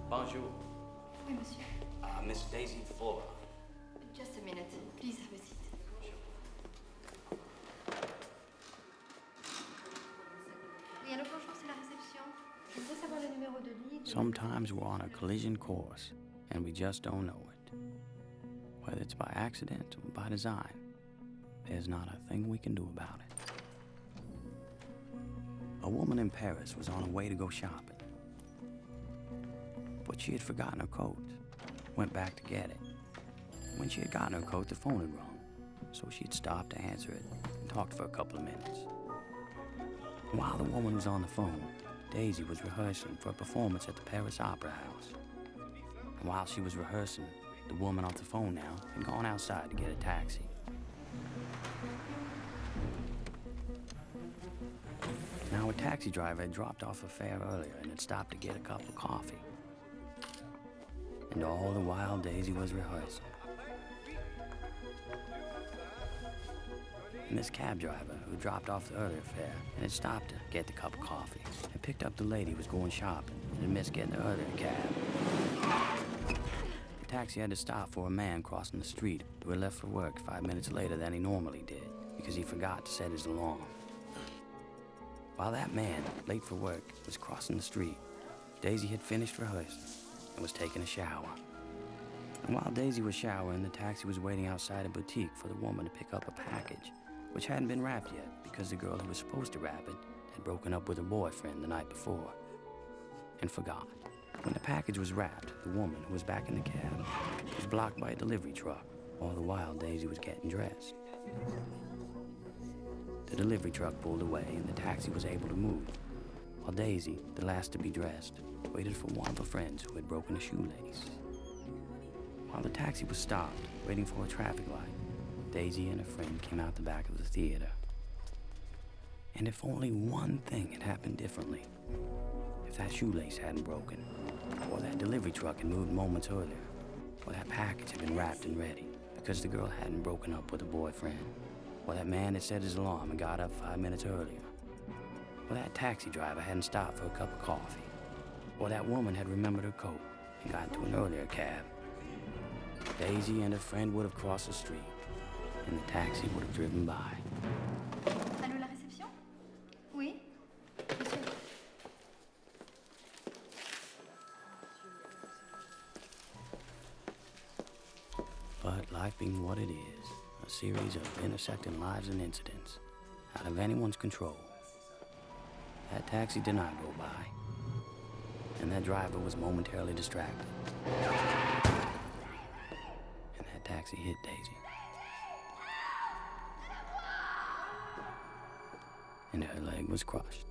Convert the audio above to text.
Bonjour. Oui, monsieur. Miss Daisy Fuller. Just a minute. Please have a seat. Oui, allô, bonjour, c'est la réception. Je voudrais savoir le numéro de lit. Sometimes we're on a collision course, and we just don't know it. Whether it's by accident or by design, there's not a thing we can do about it. A woman in Paris was on her way to go shopping, but she had forgotten her coat. Went back to get it. When she had gotten her coat, the phone had rung, so she had stopped to answer it and talked for a couple of minutes. While the woman was on the phone, Daisy was rehearsing for a performance at the Paris Opera House. And while she was rehearsing, the woman on the phone now had gone outside to get a taxi. Now, a taxi driver had dropped off a fare earlier and had stopped to get a cup of coffee. And all the while, Daisy was rehearsing. And this cab driver, who dropped off the earlier fare and had stopped to get the cup of coffee, had picked up the lady who was going shopping and had missed getting the earlier cab. The taxi had to stop for a man crossing the street who had left for work 5 minutes later than he normally did because he forgot to set his alarm. While that man, late for work, was crossing the street, Daisy had finished rehearsing and was taking a shower. And while Daisy was showering, the taxi was waiting outside a boutique for the woman to pick up a package, which hadn't been wrapped yet because the girl who was supposed to wrap it had broken up with her boyfriend the night before and forgot. When the package was wrapped, the woman, who was back in the cab, was blocked by a delivery truck, all the while Daisy was getting dressed. The delivery truck pulled away and the taxi was able to move, while Daisy, the last to be dressed, waited for one of her friends who had broken a shoelace. While the taxi was stopped, waiting for a traffic light, Daisy and her friend came out the back of the theater. And if only one thing had happened differently, if that shoelace hadn't broken, or that delivery truck had moved moments earlier, or that package had been wrapped and ready because the girl hadn't broken up with her boyfriend, or that man had set his alarm and got up 5 minutes earlier, or that taxi driver hadn't stopped for a cup of coffee, or that woman had remembered her coat and got into an earlier cab, Daisy and her friend would have crossed the street, and the taxi would have driven by. Allô, la réception? Oui? Monsieur? But life being what it is, a series of intersecting lives and incidents, out of anyone's control, that taxi did not go by, and that driver was momentarily distracted. And that taxi hit Daisy. And her leg was crushed.